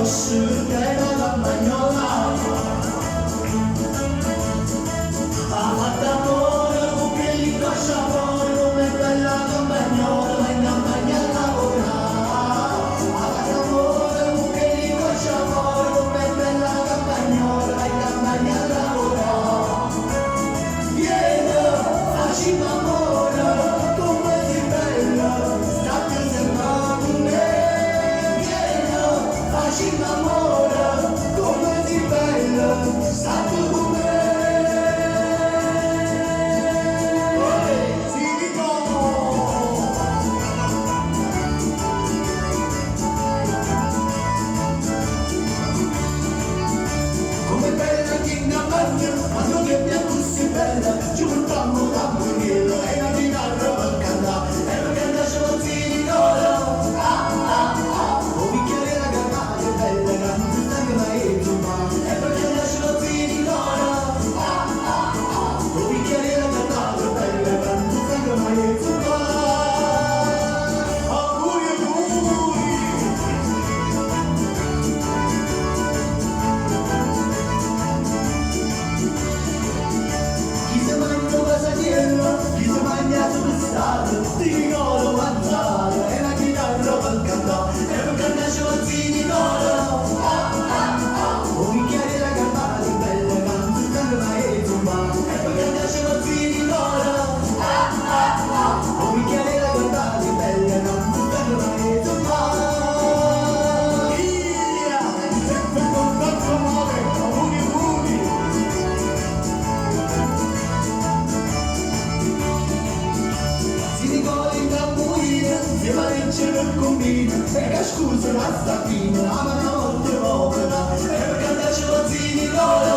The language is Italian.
是该那个慢摇啦，啊d'amore con che li lascia fuori come bella campagnola in campagna a lavorare, d'amore con che li lascia fuori come bella campagnola in campagna a lavorare, vieni, facci l'amore come sei bella, state sempre con me, vieni, facci l'amore come sei bella, state con me. Come bella che in campagna, quando che mi così bella, ci portiamo da morire, e la chitarra per cantare, e per cantare sciolozzini d'oro, un bicchiere da cantare, bella, che non ti stanca mai tu, e per cantare sciolozzini d'oro, un bicchiere da cantare, bella, che non ti stanca mai tu, auguri, auguri. Chi si mangia pasatiello, chi si mangia sul stato, di minore mangiare, e la chitarra per cantare, e per cantare sciolozzini d'oro, un bicchiere da cantare, bella, che non si stanca mai tu, e per cantare sciolozzini d'oro, un bicchiere da cantare, bella, che non si stanca mai tu, via, sempre con tanto amore, auguri, auguri. Si ricorda in cambuina, si va a leggere il combino, e che scusa la statina, ama una volta povera, e per cantare sciolozzini d'oro,